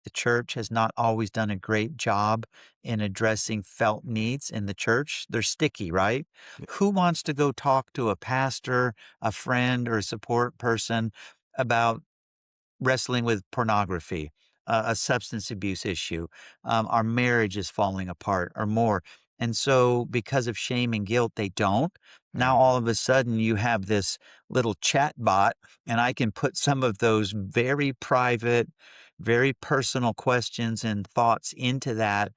the church has not always done a great job in addressing felt needs in the church. They're sticky, right? Who wants to go talk to a pastor, a friend, or a support person about wrestling with pornography, a substance abuse issue, our marriage is falling apart or more. And so, because of shame and guilt, they don't. Now, Mm, all of a sudden, you have this little chat bot, and I can put some of those very private, very personal questions and thoughts into that.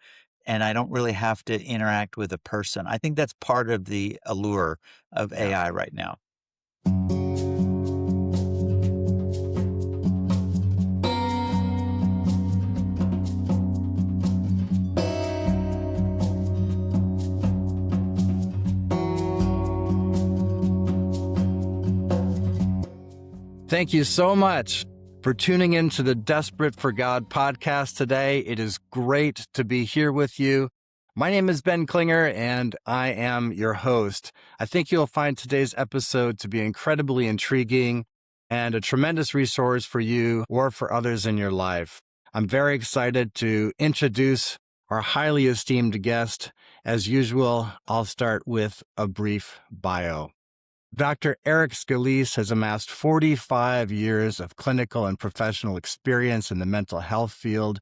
And I don't really have to interact with a person. I think that's part of the allure of yeah. AI right now. Thank you so much for tuning in to the Desperate for God podcast today. It is great to be here with you. My name is Ben Klinger, and I am your host. I think you'll find today's episode to be incredibly intriguing and a tremendous resource for you or for others in your life. I'm very excited to introduce our highly esteemed guest. As usual, I'll start with a brief bio. Dr. Eric Scalise has amassed 45 years of clinical and professional experience in the mental health field.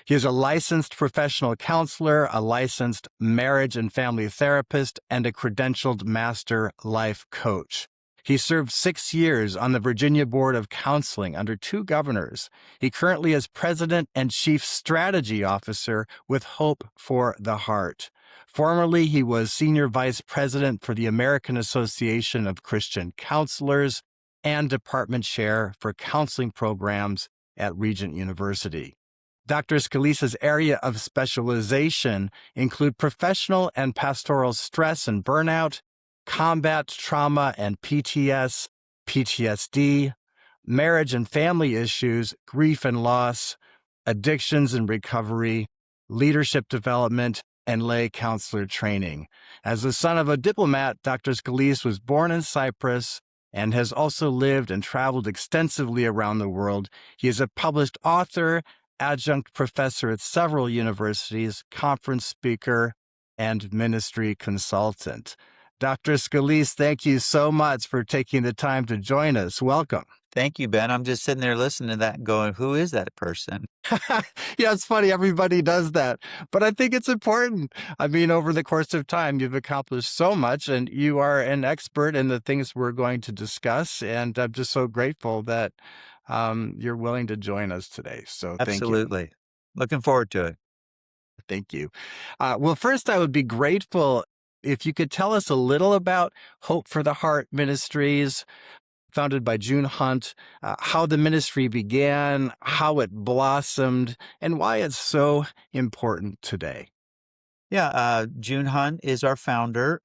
He is a licensed professional counselor, a licensed marriage and family therapist, and a credentialed master life coach. He served 6 years on the Virginia Board of Counseling under 2 governors. He currently is president and chief strategy officer with Hope for the Heart. Formerly, he was senior vice president for the American Association of Christian Counselors and department chair for counseling programs at Regent University. Dr. Scalise's area of specialization include professional and pastoral stress and burnout, combat trauma and PTSD, marriage and family issues, grief and loss, addictions and recovery, leadership development, and lay counselor training. As the son of a diplomat, Dr. Scalise was born in Cyprus and has also lived and traveled extensively around the world. He is a published author, adjunct professor at several universities, conference speaker, and ministry consultant. Dr. Scalise, thank you so much for taking the time to join us. Welcome. Thank you, Ben. I'm just sitting there listening to that and going, who is that person? Yeah, it's funny. Everybody does that. But I think it's important. I mean, over the course of time, you've accomplished so much and you are an expert in the things we're going to discuss. And I'm just so grateful that you're willing to join us today. So thank you. Absolutely. Looking forward to it. Thank you. Well, first, I would be grateful if you could tell us a little about Hope for the Heart Ministries, founded by June Hunt, how the ministry began, how it blossomed, and why it's so important today. Yeah, June Hunt is our founder.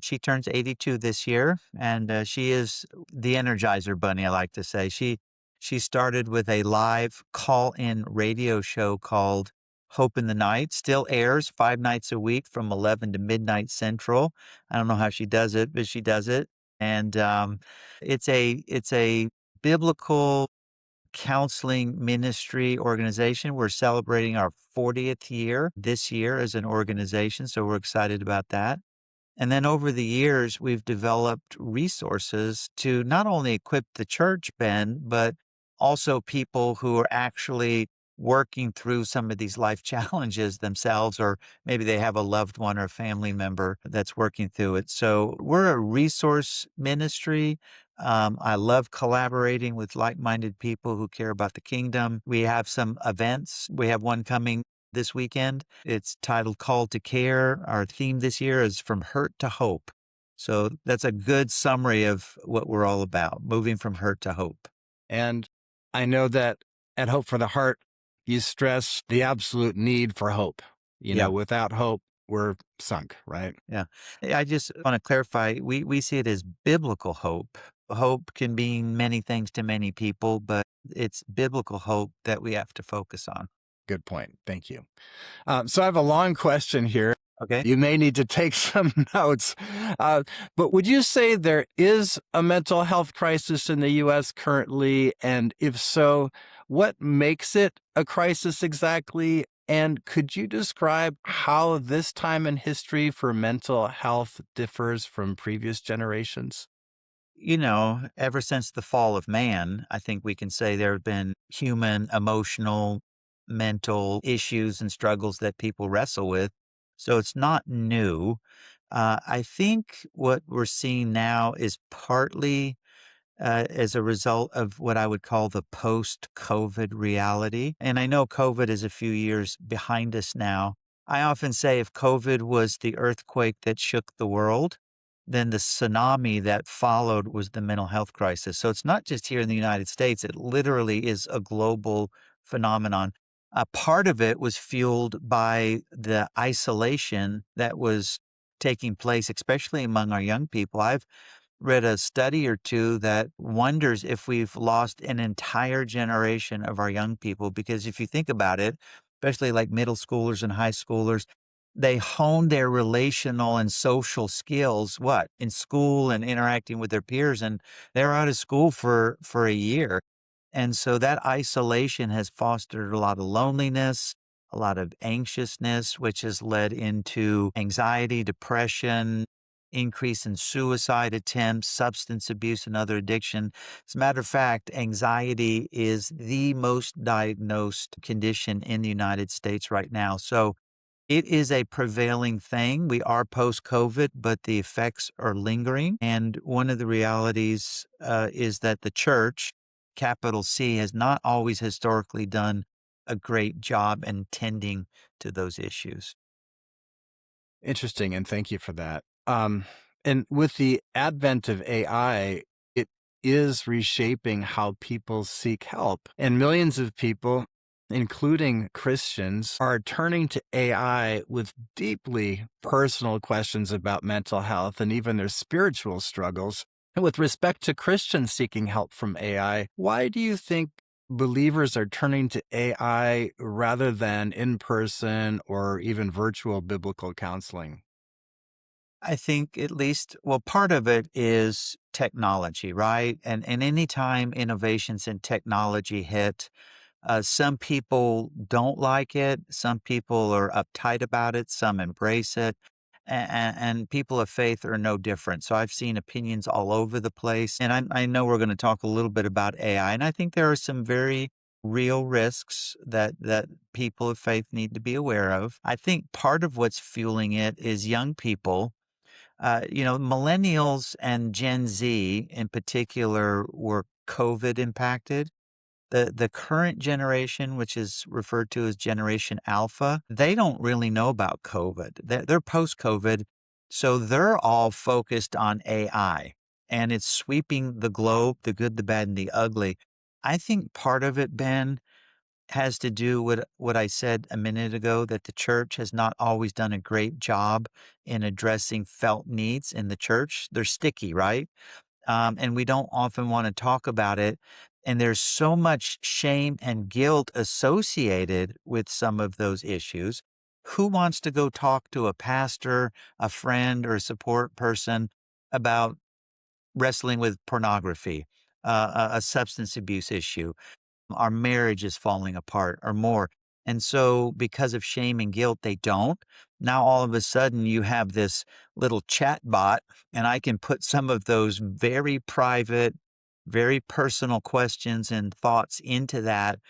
She turns 82 this year, and she is the Energizer Bunny, I like to say. She started with a live call-in radio show called Hope in the Night. Still airs 5 nights a week from 11 to midnight Central. I don't know how she does it, but she does it. And it's a biblical counseling ministry organization. We're celebrating our 40th year this year as an organization, so we're excited about that. And then over the years, we've developed resources to not only equip the church, Ben, but also people who are actually working through some of these life challenges themselves, or maybe they have a loved one or a family member that's working through it. So we're a resource ministry. I love collaborating with like minded people who care about the kingdom. We have some events. We have one coming this weekend. It's titled Call to Care. Our theme this year is From Hurt to Hope. So that's a good summary of what we're all about, moving from hurt to hope. And I know that at Hope for the Heart, you stress the absolute need for hope. Yeah. Without hope, we're sunk, right? Yeah. I just want to clarify, we see it as biblical hope. Hope can mean many things to many people, but it's biblical hope that we have to focus on. Good point. Thank you. So I have a long question here. Okay. You may need to take some notes. But would you say there is a mental health crisis in the U.S. currently? And if so, What makes it a crisis exactly? And could you describe how this time in history for mental health differs from previous generations? Ever since the fall of man, I think we can say there have been human, emotional, mental issues and struggles that people wrestle with. So it's not new. I think what we're seeing now is partly as a result of what I would call the post COVID reality. And I know COVID is a few years behind us now. I often say if COVID was the earthquake that shook the world, then the tsunami that followed was the mental health crisis. So it's not just here in the United States, it literally is a global phenomenon. A part of it was fueled by the isolation that was taking place, especially among our young people. I've read a study or two that wonders if we've lost an entire generation of our young people. Because if you think about it, especially like middle schoolers and high schoolers, they hone their relational and social skills what in school and interacting with their peers, and they're out of school for a year. And so that isolation has fostered a lot of loneliness, a lot of anxiousness, which has led into anxiety, depression, increase in suicide attempts, substance abuse, and other addiction. As a matter of fact, anxiety is the most diagnosed condition in the United States right now. So it is a prevailing thing. We are post COVID, but the effects are lingering. And one of the realities is that the church, capital C, has not always historically done a great job in tending to those issues. Interesting, and thank you for that. And with the advent of AI, it is reshaping how people seek help. And millions of people, including Christians, are turning to AI with deeply personal questions about mental health and even their spiritual struggles. And with respect to Christians seeking help from AI, why do you think believers are turning to AI rather than in person or even virtual biblical counseling? I think at least, well, part of it is technology, right? And anytime innovations in technology hit, some people don't like it. Some people are uptight about it. Some embrace it. And people of faith are no different. So I've seen opinions all over the place. And I know we're going to talk a little bit about AI. And I think there are some very real risks that people of faith need to be aware of. I think part of what's fueling it is young people. Millennials and Gen Z in particular were COVID impacted. The current generation, which is referred to as Generation Alpha, they don't really know about COVID. They're post-COVID, so they're all focused on AI, and it's sweeping the globe, the good, the bad, and the ugly. I think part of it, Ben, has to do with what I said a minute ago, that the church has not always done a great job in addressing felt needs in the church. They're sticky, right? And we don't often want to talk about it. And there's so much shame and guilt associated with some of those issues. Who wants to go talk to a pastor, a friend, or a support person about wrestling with pornography, a substance abuse issue? Our marriage is falling apart or more. And so, because of shame and guilt, they don't. Now, all of a sudden, you have this little chat bot, and I can put some of those very private, very personal questions and thoughts into that.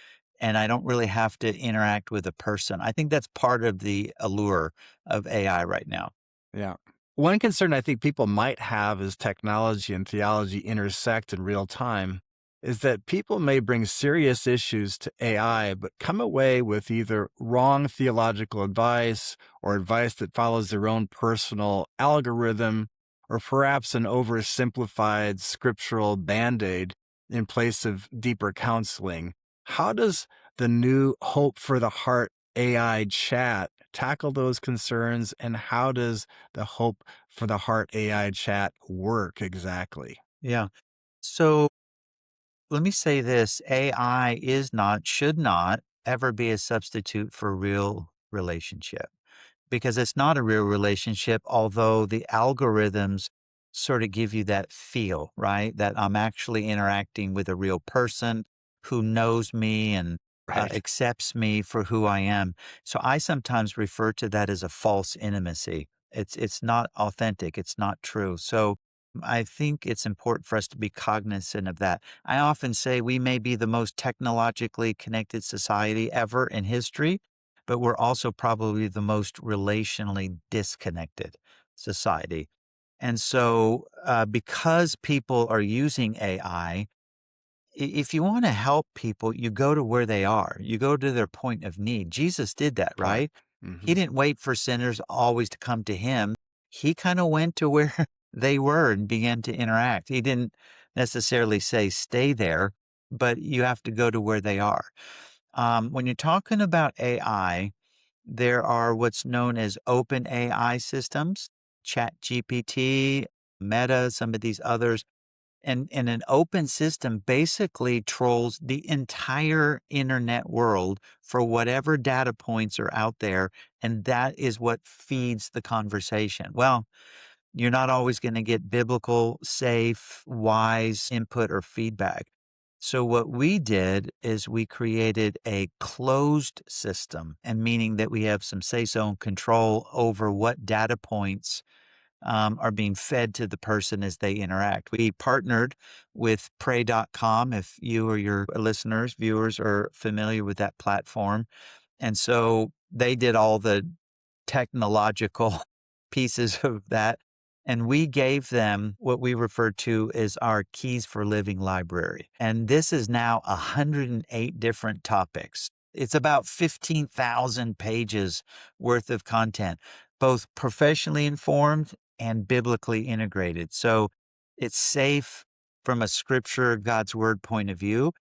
And I don't really have to interact with a person. I think that's part of the allure of AI right now. Yeah. One concern I think people might have as technology and theology intersect in real time is that people may bring serious issues to AI, but come away with either wrong theological advice or advice that follows their own personal algorithm, or perhaps an oversimplified scriptural band aid in place of deeper counseling. How does the new Hope for the Heart AI chat tackle those concerns? And how does the Hope for the Heart AI chat work exactly? Yeah. So let me say this: AI is not, should not ever be a substitute for real relationship, because it's not a real relationship, although the algorithms sort of give you that feel, right? That I'm actually interacting with a real person. who knows me and Right. accepts me for who I am. So I sometimes refer to that as a false intimacy. It's not authentic. It's not true. So I think it's important for us to be cognizant of that. I often say we may be the most technologically connected society ever in history, but we're also probably the most relationally disconnected society. And so, because people are using AI, if you want to help people, you go to where they are. You go to their point of need. Jesus did that, Right. right? He Hmm. didn't wait for sinners always to come to him. He kind of went to where they were and began to interact. He didn't necessarily say, stay there, but you have to go to where they are. When you're talking about AI, there are what's known as open AI systems, Chat GPT, Meta, some of these others and an open system basically trolls the entire internet world for whatever data points are out there, and that is what feeds the conversation. Well, you're not always going to get biblical, safe, wise input or feedback. So, what we did is we created a closed system, and meaning that we have some say so and control over what data points are being fed to the person as they interact. We partnered with pray.com. If you or your listeners, viewers are familiar with that platform. And so they did all the technological pieces of that. And we gave them what we refer to as our Keys for Living library. And this is now 108 different topics. It's about 15,000 pages worth of content, both professionally informed and biblically integrated. So it's safe from a scripture, God's word point of view.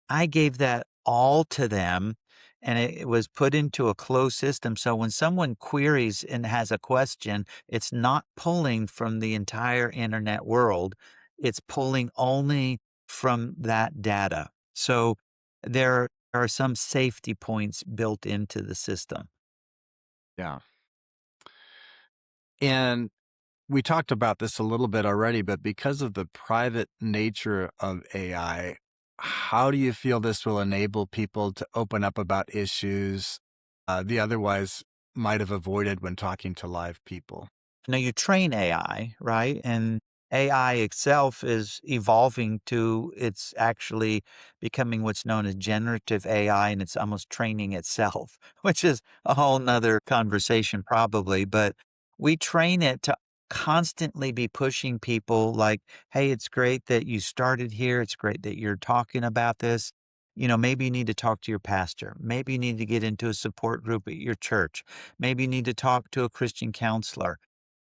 I gave that all to them and it was put into a closed system. So when someone queries and has a question, it's not pulling from the entire internet world. It's pulling only from that data. So there are some safety points built into the system. Yeah. And we talked about this a little bit already, but because of the private nature of AI, how do you feel this will enable people to open up about issues they otherwise might have avoided when talking to live people? Now you train AI, right? And AI itself is evolving to it's actually becoming what's known as generative AI and it's almost training itself, which is a whole nother conversation probably. But we train it to constantly be pushing people like, hey, it's great that you started here. It's great that you're talking about this. Maybe you need to talk to your pastor. Maybe you need to get into a support group at your church. Maybe you need to talk to a Christian counselor.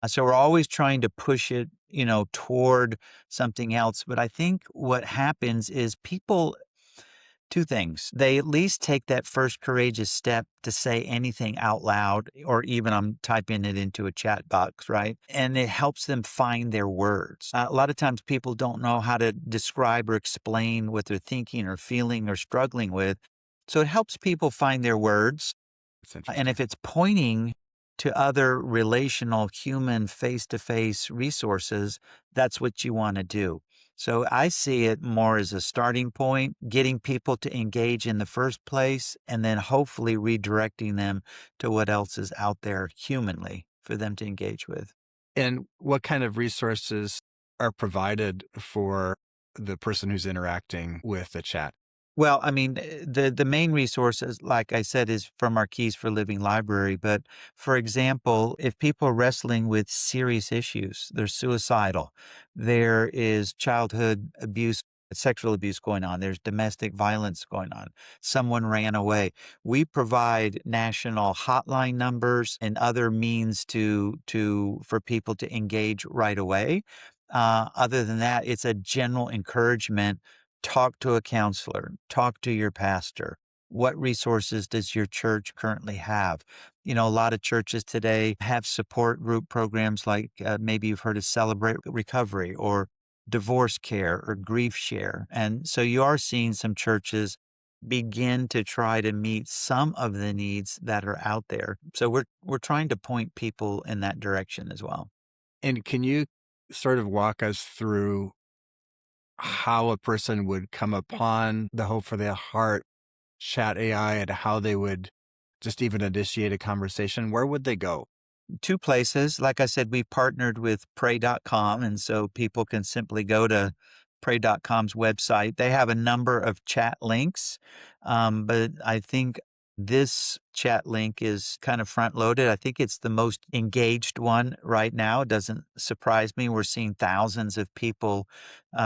So we're always trying to push it, toward something else. But I think what happens is people, two things. They at least take that first courageous step to say anything out loud, or even I'm typing it into a chat box, right? And it helps them find their words. A lot of times people don't know how to describe or explain what they're thinking or feeling or struggling with. So it helps people find their words It's and interesting. if it's pointing to other relational, human, face to face resources, that's what you want to do. So I see it more as a starting point, getting people to engage in the first place, and then hopefully redirecting them to what else is out there humanly for them to engage with. And what kind of resources are provided for the person who's interacting with the chat? Well, I mean, the main resources, like I said, is from our Keys for Living library. But for example, if people are wrestling with serious issues, they're suicidal, there is childhood abuse, sexual abuse going on, there's domestic violence going on, someone ran away. We provide national hotline numbers and other means to for people to engage right away. Other than that, it's a general encouragement. Talk to a counselor, talk to your pastor. What resources does your church currently have? A lot of churches today have support group programs like maybe you've heard of Celebrate Recovery or Divorce Care or Grief Share. And so you are seeing some churches begin to try to meet some of the needs that are out there. So we're trying to point people in that direction as well. And can you sort of walk us through how a person would come upon the Hope for Their Heart chat AI and how they would just even initiate a conversation, where would they go? Two places. Like I said, we partnered with pray.com, and so people can simply go to pray.com's website. They have a number of chat links, but I think this chat link is kind of front loaded. I think it's the most engaged one right now. It doesn't surprise me. We're seeing thousands of people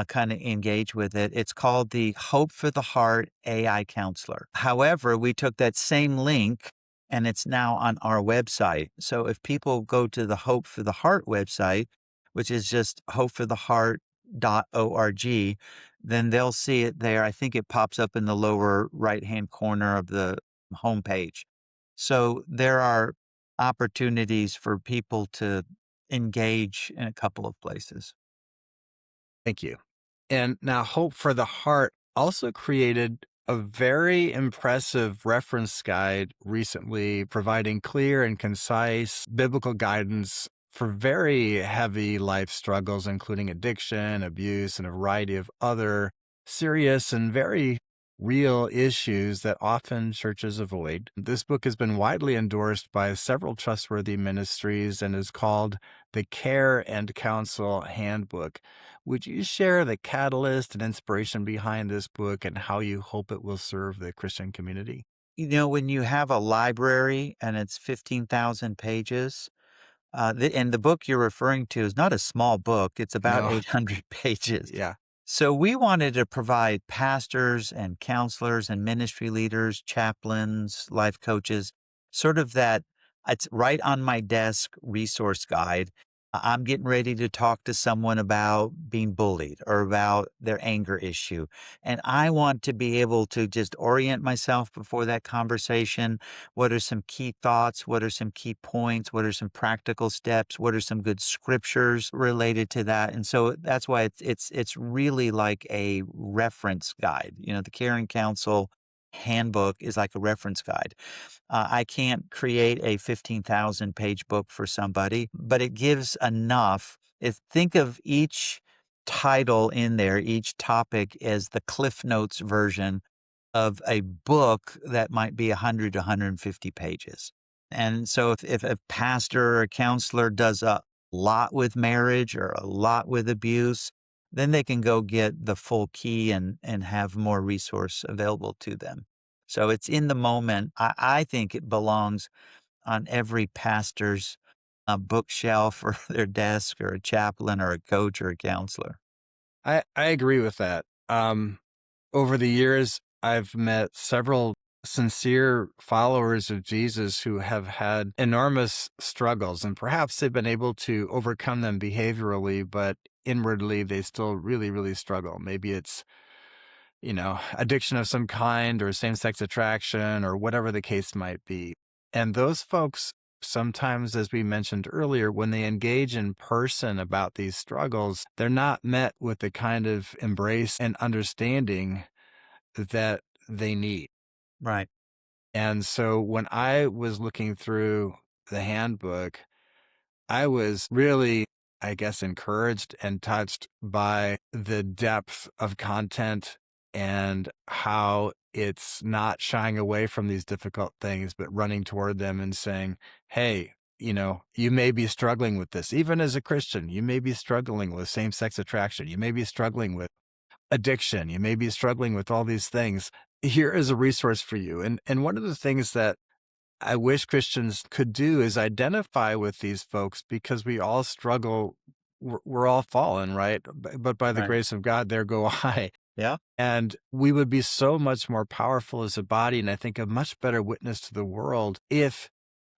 kind of engage with it. It's called the Hope for the Heart AI Counselor. However, we took that same link and it's now on our website. So if people go to the Hope for the Heart website, which is just hopefortheheart.org, then they'll see it there. I think it pops up in the lower right-hand corner of the homepage. So there are opportunities for people to engage in a couple of places. Thank you. And now Hope for the Heart also created a very impressive reference guide recently, providing clear and concise biblical guidance for very heavy life struggles, including addiction, abuse, and a variety of other serious and very real issues that often churches avoid. This book has been widely endorsed by several trustworthy ministries and is called the Care and Counsel Handbook. Would you share the catalyst and inspiration behind this book and how you hope it will serve the Christian community? When you have a library and it's 15,000 pages, and the book you're referring to is not a small book, it's about No. 800 pages. Yeah. So we wanted to provide pastors and counselors and ministry leaders, chaplains, life coaches, sort of that it's right on my desk resource guide. I'm getting ready to talk to someone about being bullied or about their anger issue. And I want to be able to just orient myself before that conversation. What are some key thoughts? What are some key points? What are some practical steps? What are some good scriptures related to that? And so that's why it's really like a reference guide. The Care and Counsel handbook is like a reference guide. I can't create a 15,000 page book for somebody, but it gives enough. If think of each title in there, each topic as the Cliff Notes version of a book that might be 100 to 150 pages. And so if a pastor or a counselor does a lot with marriage or a lot with abuse, then they can go get the full key and have more resource available to them. So it's in the moment. I think it belongs on every pastor's bookshelf or their desk or a chaplain or a coach or a counselor. I agree with that. Over the years, I've met several sincere followers of Jesus who have had enormous struggles, and perhaps they've been able to overcome them behaviorally, but inwardly they still really, really struggle. Maybe it's addiction of some kind or same sex attraction or whatever the case might be. And those folks, sometimes, as we mentioned earlier, when they engage in person about these struggles, they're not met with the kind of embrace and understanding that they need. Right. And so when I was looking through the handbook, I was really, I guess, encouraged and touched by the depth of content and how it's not shying away from these difficult things, but running toward them and saying, hey, you may be struggling with this. Even as a Christian, you may be struggling with same sex attraction. You may be struggling with addiction. You may be struggling with all these things. Here is a resource for you. And one of the things that I wish Christians could do is identify with these folks because we all struggle. We're all fallen, right? But by the Right. grace of God, there go I. Yeah. And we would be so much more powerful as a body, and I think a much better witness to the world if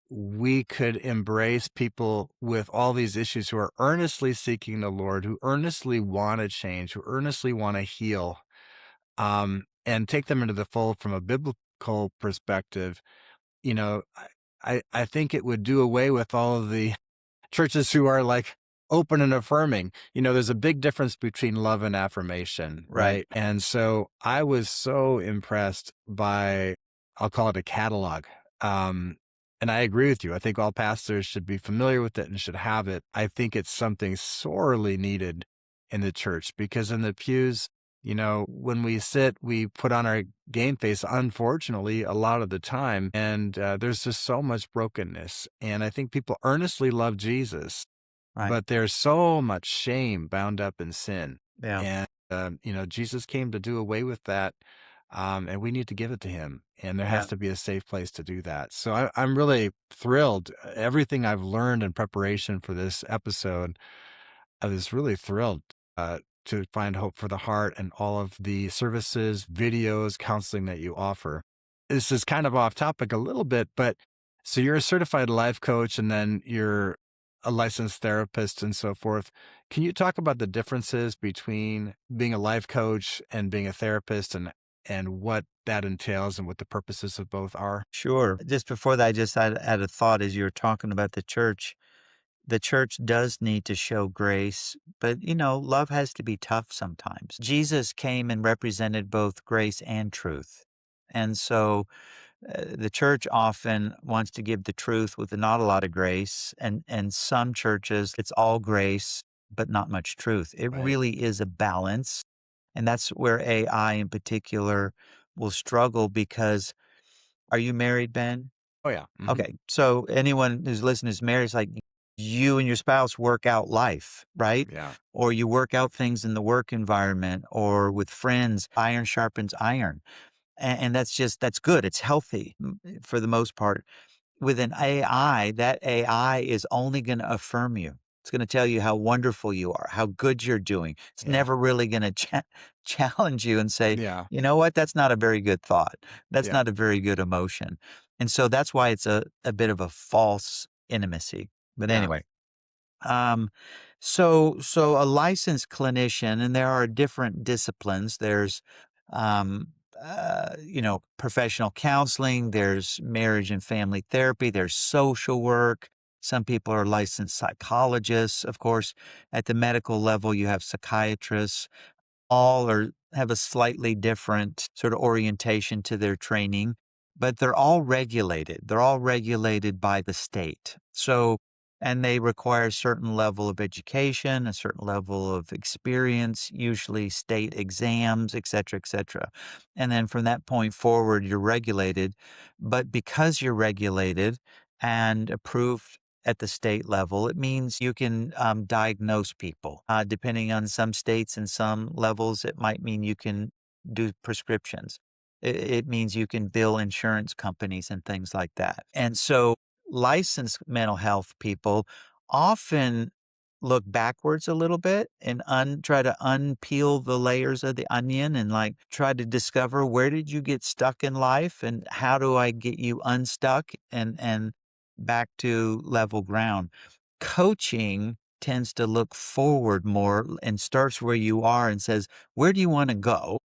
we could embrace people with all these issues who are earnestly seeking the Lord, who earnestly want to change, who earnestly want to heal, and take them into the fold from a biblical perspective. I think it would do away with all of the churches who are like open and affirming. There's a big difference between love and affirmation, Right. right? And so I was so impressed by, I'll call it a catalog. Um, and I agree with you. I think all pastors should be familiar with it and should have it. I think it's something sorely needed in the church because in the pews, when we sit, we put on our game face, unfortunately, a lot of the time. And there's just so much brokenness. And I think people earnestly love Jesus, Right. but there's so much shame bound up in sin. Yeah. And, Jesus came to do away with that. And we need to give it to him. And there has Yeah. to be a safe place to do that. So I'm really thrilled. Everything I've learned in preparation for this episode, I was really thrilled to find Hope for the Heart and all of the services, videos, counseling that you offer. This is kind of off topic a little bit, but so you're a certified life coach and then you're a licensed therapist and so forth. Can you talk about the differences between being a life coach and being a therapist and what that entails and what the purposes of both are? Sure. Just before that, I just had a thought as you were talking about the church. The church does need to show grace, but love has to be tough sometimes. Jesus came and represented both grace and truth. And so the church often wants to give the truth with not a lot of grace. And some churches, it's all grace, but not much truth. It Right. really is a balance. And that's where AI in particular will struggle because are you married, Ben? Oh yeah. Okay. So anyone who's listening is married, it's like you and your spouse work out life, right? Yeah. Or you work out things in the work environment or with friends. Iron sharpens iron. And that's good. It's healthy for the most part. With an AI, that AI is only going to affirm you. It's going to tell you how wonderful you are, how good you're doing. It's Yeah. never really going to challenge you and say, Yeah. you know what, that's not a very good thought. That's Yeah. not a very good emotion. And so that's why it's a bit of a false intimacy. But Yeah. anyway, um, so a licensed clinician, and there are different disciplines. There's, professional counseling. There's marriage and family therapy. There's social work. Some people are licensed psychologists. Of course, at the medical level, you have psychiatrists all are have a slightly different sort of orientation to their training, but they're all regulated. They're all regulated by the state. So, and they require a certain level of education, a certain level of experience, usually state exams, et cetera, et cetera. And then from that point forward, you're regulated. But because you're regulated and approved at the state level, it means you can diagnose people. Depending on some states and some levels, it might mean you can do prescriptions. It means you can bill insurance companies and things like that. And so, licensed mental health people often look backwards a little bit and try to unpeel the layers of the onion and like try to discover where did you get stuck in life and how do I get you unstuck and back to level ground. Coaching tends to look forward more and starts where you are and says, where do you want to go?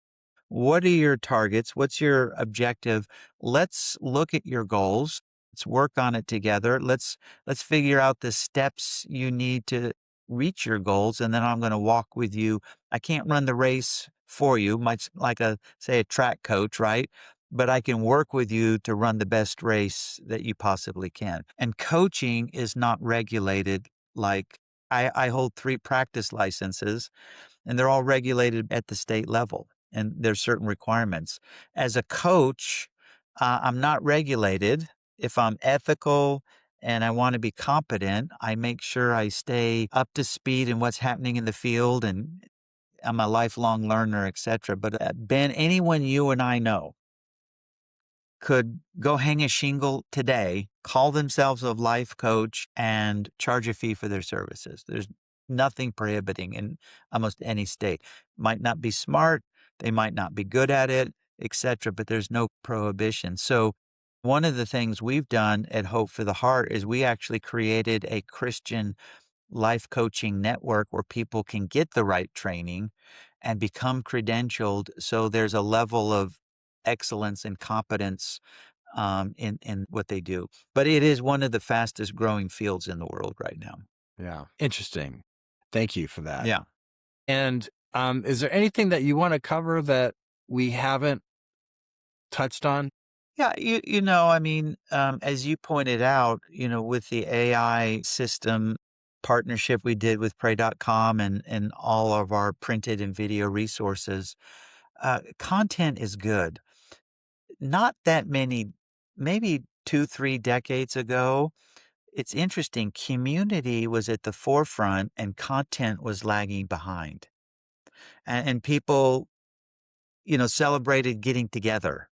What are your targets? What's your objective? Let's look at your goals. Let's work on it together. Let's figure out the steps you need to reach your goals and then I'm going to walk with you. I can't run the race for you, much like a say a track coach, right? But I can work with you to run the best race that you possibly can. And coaching is not regulated like I hold 3 practice licenses and they're all regulated at the state level and there's certain requirements. As a coach, I'm not regulated. If I'm ethical and I want to be competent, I make sure I stay up to speed in what's happening in the field and I'm a lifelong learner, etc. But Ben, anyone you and I know could go hang a shingle today, call themselves a life coach, and charge a fee for their services. There's nothing prohibiting in almost any state. Might not be smart, they might not be good at it, etc., but there's no prohibition. So, one of the things we've done at Hope for the Heart is we actually created a Christian life coaching network where people can get the right training and become credentialed. So there's a level of excellence and competence in what they do. But it is one of the fastest growing fields in the world right now. Yeah. Interesting. Thank you for that. Yeah. And is there anything that you want to cover that we haven't touched on? Yeah, I mean, as you pointed out, with the AI system partnership we did with pray.com and all of our printed and video resources, content is good. Not that many, maybe 2, 3 decades ago, it's interesting, community was at the forefront and content was lagging behind. And people, celebrated getting together.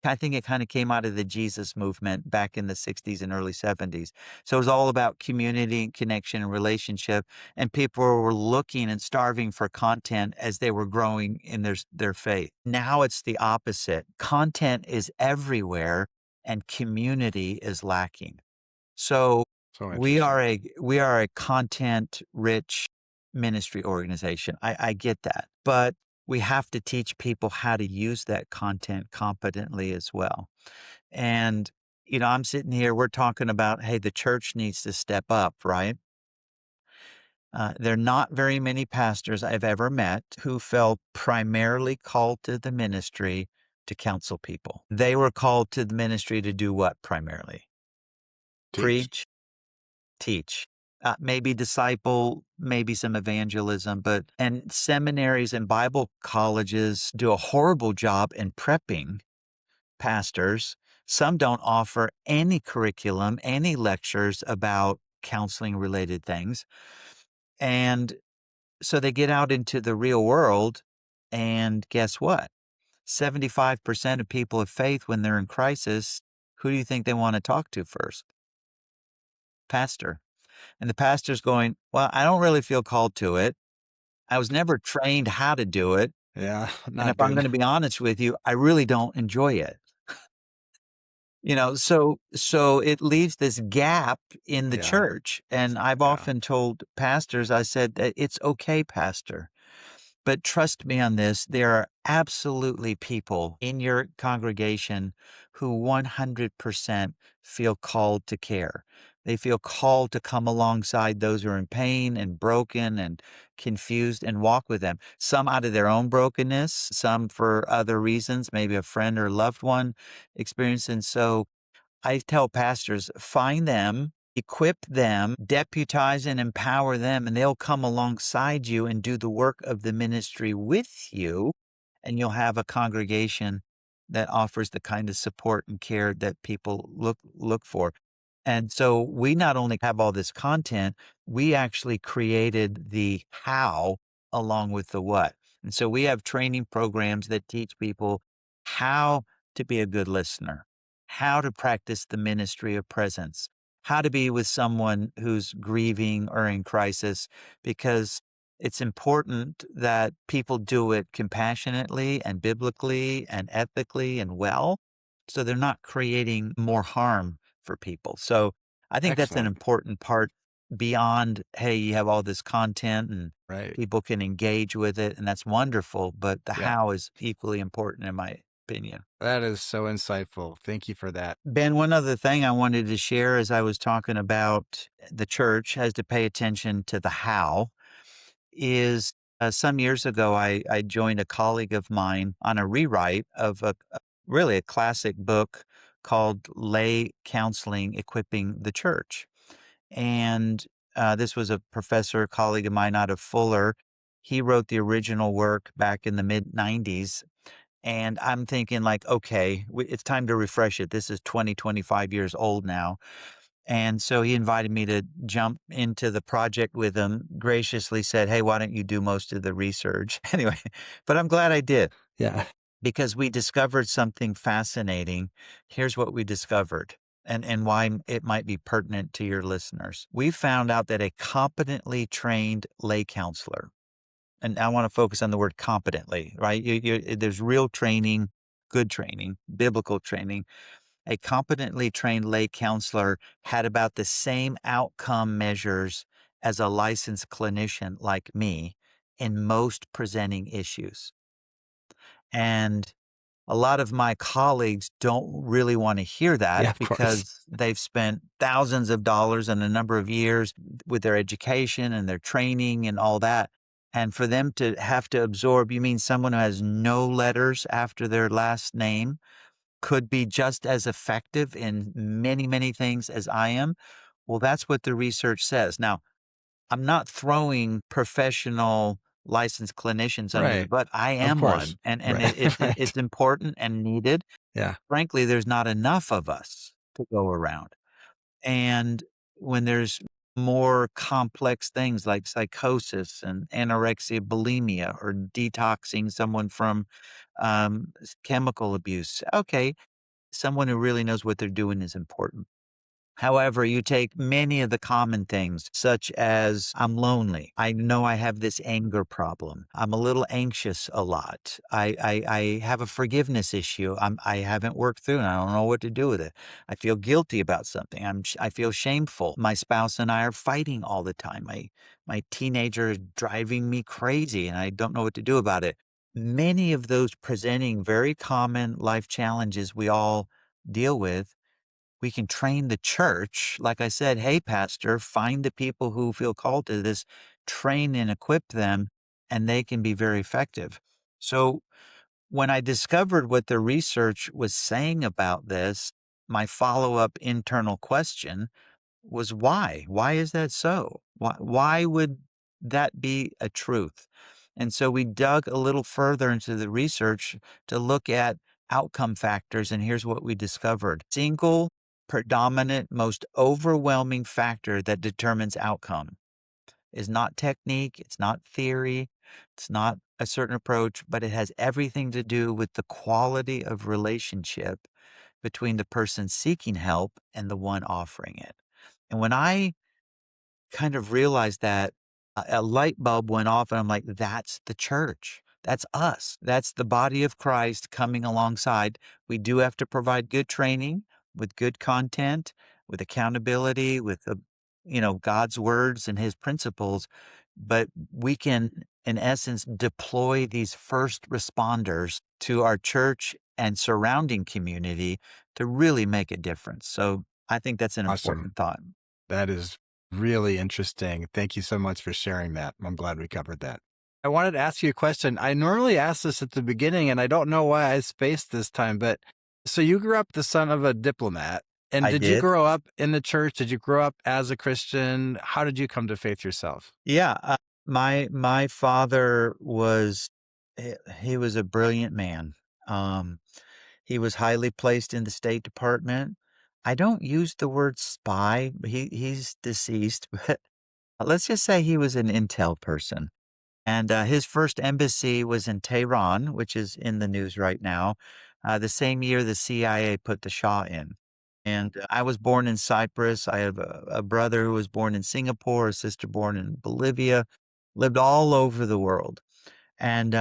I think it kinda came out of the Jesus movement back in the '60s and early '70s. So it was all about community and connection and relationship, and people were looking and starving for content as they were growing in their faith. Now it's the opposite. Content is everywhere and community is lacking. So So we interesting. are a content-rich ministry organization. I get that, but we have to teach people how to use that content competently as well. And, I'm sitting here, we're talking about, hey, the church needs to step up, right? There are not very many pastors I've ever met who felt primarily called to the ministry to counsel people. They were called to the ministry to do what primarily? Teach. Preach, teach. Maybe disciple, maybe some evangelism, and seminaries and Bible colleges do a horrible job in prepping pastors. Some don't offer any curriculum, any lectures about counseling related things. And so they get out into the real world, and guess what? 75% of people of faith, when they're in crisis, who do you think they want to talk to first? Pastor. And the pastor's going, "Well, I don't really feel called to it. I was never trained how to do it. Yeah, And if not I'm good. gonna be honest with you, I really don't enjoy it." So it leaves this gap in the Yeah, church. And I've yeah, often told pastors, I said that it's okay, pastor. But trust me on this, there are absolutely people in your congregation who 100% feel called to care. They feel called to come alongside those who are in pain and broken and confused and walk with them. Some out of their own brokenness, some for other reasons, maybe a friend or loved one experience. And so I tell pastors, find them, equip them, deputize and empower them, and they'll come alongside you and do the work of the ministry with you. And you'll have a congregation that offers the kind of support and care that people look for. And so we not only have all this content, we actually created the how along with the what. And so we have training programs that teach people how to be a good listener, how to practice the ministry of presence, how to be with someone who's grieving or in crisis, because it's important that people do it compassionately and biblically and ethically and well, so they're not creating more harm for people. So I think that's an excellent. important part beyond, hey, you have all this content and Right. people can engage with it, and that's wonderful, but the Yeah, how is equally important in my opinion. that is so insightful. Thank you for that. Ben, one other thing I wanted to share as I was talking about the church has to pay attention to the how is some years ago, I joined a colleague of mine on a rewrite of really a classic book called Lay Counseling Equipping the Church. And this was a professor, colleague of mine out of Fuller. He wrote the original work back in the mid 90s. And I'm thinking, like, okay, it's time to refresh it. This is 20, 25 years old now. And so he invited me to jump into the project with him, graciously said, "Hey, why don't you do most of the research?" Anyway, but I'm glad I did Yeah. because we discovered something fascinating. Here's what we discovered and why it might be pertinent to your listeners. We found out that a competently trained lay counselor, and I want to focus on the word competently, right? There's real training, good training, biblical training. A competently trained lay counselor had about the same outcome measures as a licensed clinician like me in most presenting issues. And a lot of my colleagues don't really want to hear that Yeah, of course. because they've spent thousands of dollars and a number of years with their education and their training and all that. And for them to have to absorb, you mean someone who has no letters after their last name could be just as effective in many, many things as I am? Well, that's what the research says. Now, I'm not throwing professional licensed clinicians under the Right. bus. I Of am course. one, and Right. it's Right. important and needed. Yeah. Frankly, there's not enough of us to go around. And when there's more complex things like psychosis and anorexia, bulimia, or detoxing someone from chemical abuse, okay, someone who really knows what they're doing is important. However, you take many of the common things, such as I'm lonely. I know I have this anger problem. I'm a little anxious a lot. I have a forgiveness issue. I haven't worked through, and I don't know what to do with it. I feel guilty about something. I feel shameful. My spouse and I are fighting all the time. My teenager is driving me crazy, and I don't know what to do about it. Many of those presenting very common life challenges we all deal with, we can train the church. Like I said, hey, pastor, find the people who feel called to this, train and equip them, and they can be very effective. So when I discovered what the research was saying about this, my follow up internal question was why? Why is that so? Why would that be a truth? And so we dug a little further into the research to look at outcome factors. And here's what we discovered: single, predominant, most overwhelming factor that determines outcome is not technique, it's not theory, it's not a certain approach, but it has everything to do with the quality of relationship between the person seeking help and the one offering it. And when I kind of realized that, a light bulb went off, and I'm like, "That's the church. That's us. That's the body of Christ coming alongside." We do have to provide good training with good content, with accountability, with God's words and his principles, but we can, in essence, deploy these first responders to our church and surrounding community to really make a difference. So, I think that's an Awesome. important thought. That is really interesting. Thank you so much for sharing that. I'm glad we covered that. I wanted to ask you a question. I normally ask this at the beginning, and I don't know why I spaced this time, but so you grew up the son of a diplomat. And I did you did. grow up in the church? Did you grow up as a Christian? How did you come to faith yourself? Yeah, my father was he was a brilliant man. Um, he was highly placed in the State Department. I don't use the word spy, but he's deceased, but let's just say he was an intel person. And his first embassy was in Tehran, which is in the news right now, the same year the CIA put the Shah in. And I was born in Cyprus. I have a brother who was born in Singapore, a sister born in Bolivia, lived all over the world. And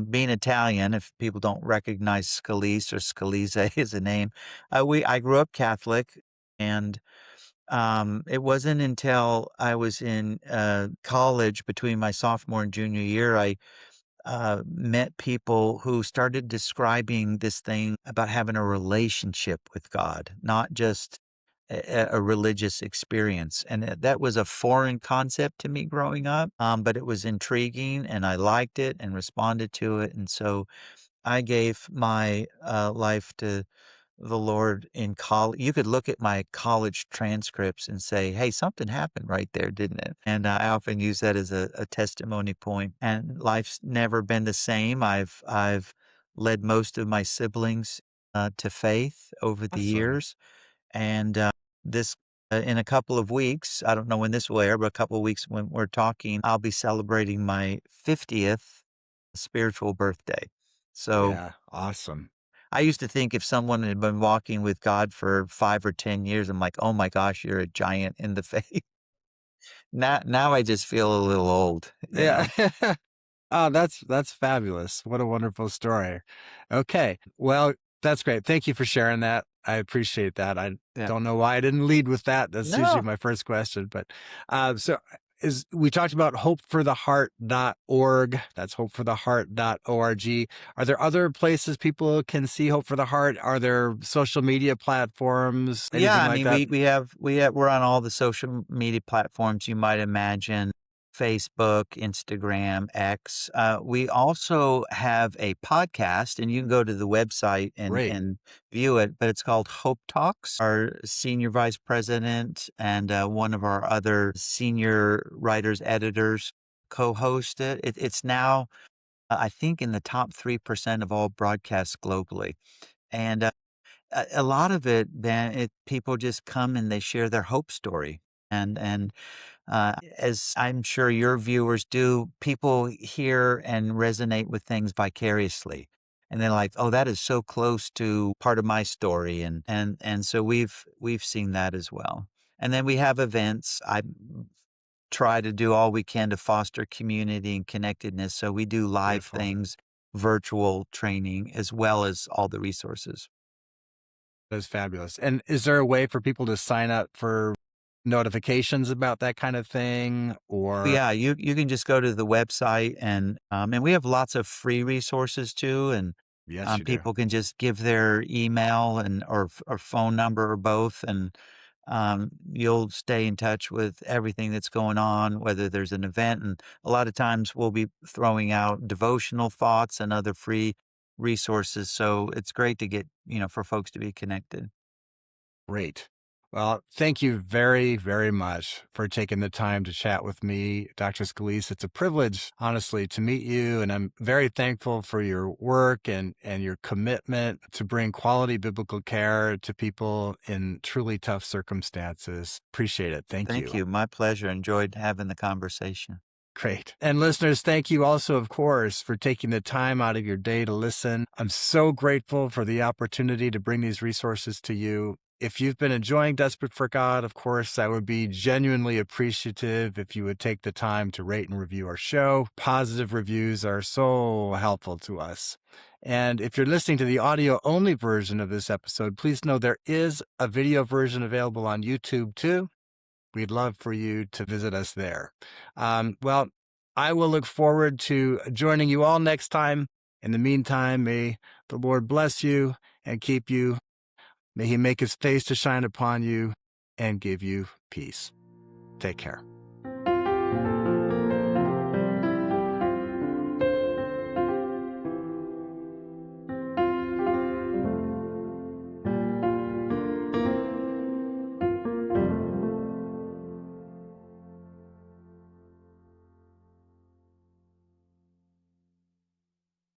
being Italian, if people don't recognize Scalise or Scalise as a name, I grew up Catholic, and it wasn't until I was in college between my sophomore and junior year, I met people who started describing this thing about having a relationship with God, not just a religious experience. And that was a foreign concept to me growing up, but it was intriguing and I liked it and responded to it. And so I gave my life to the Lord in college. You could look at my college transcripts and say, "Hey, something happened right there, didn't it?" And I often use that as a testimony point. And life's never been the same. I've led most of my siblings to faith over the Awesome. years, and this. In a couple of weeks, I don't know when this will air, but a couple of weeks when we're talking, I'll be celebrating my 50th spiritual birthday. So Yeah. Awesome. I used to think if someone had been walking with God for 5 or 10 years, I'm like, "Oh my gosh, you're a giant in the faith." Now I just feel a little old, you Yeah. know? Oh, that's fabulous. What a wonderful story. Okay. Well, that's great. Thank you for sharing that. I appreciate that. I Yeah. don't know why I didn't lead with that. That's usually No. my first question, but so is we talked about hopefortheheart.org. That's hopefortheheart.org. Are there other places people can see Hope for the Heart? Are there social media platforms, Yeah, anything I like mean, that? we're on all the social media platforms you might imagine. Facebook, Instagram, X. We also have a podcast, and you can go to the website and Great. and view it. But it's called Hope Talks. Our senior vice president and one of our other senior writers, editors, co-host it. It's now, I think, in the top 3% of all broadcasts globally, and a lot of it, then people just come and they share their hope story, and as I'm sure your viewers do, people hear and resonate with things vicariously. And they're like, "Oh, that is so close to part of my story." And so we've seen that as well. And then we have events. I try to do all we can to foster community and connectedness. So we do live Beautiful. things, virtual training, as well as all the resources. That's fabulous. And is there a way for people to sign up for notifications about that kind of thing? Or Yeah, you can just go to the website and we have lots of free resources too, and yes, you do. people can just give their email and or phone number or both, and you'll stay in touch with everything that's going on, whether there's an event. And a lot of times we'll be throwing out devotional thoughts and other free resources. So it's great to get, for folks to be connected. Great. Well, thank you very, very much for taking the time to chat with me, Dr. Scalise. It's a privilege, honestly, to meet you. And I'm very thankful for your work and your commitment to bring quality biblical care to people in truly tough circumstances. Appreciate it. Thank Thank you. you. My pleasure. Enjoyed having the conversation. Great. And listeners, thank you also, of course, for taking the time out of your day to listen. I'm so grateful for the opportunity to bring these resources to you. If you've been enjoying Desperate for God, of course, I would be genuinely appreciative if you would take the time to rate and review our show. Positive reviews are so helpful to us. And if you're listening to the audio only version of this episode, please know there is a video version available on YouTube too. We'd love for you to visit us there. Well, I will look forward to joining you all next time. In the meantime, may the Lord bless you and keep you. May he make his face to shine upon you and give you peace. Take care.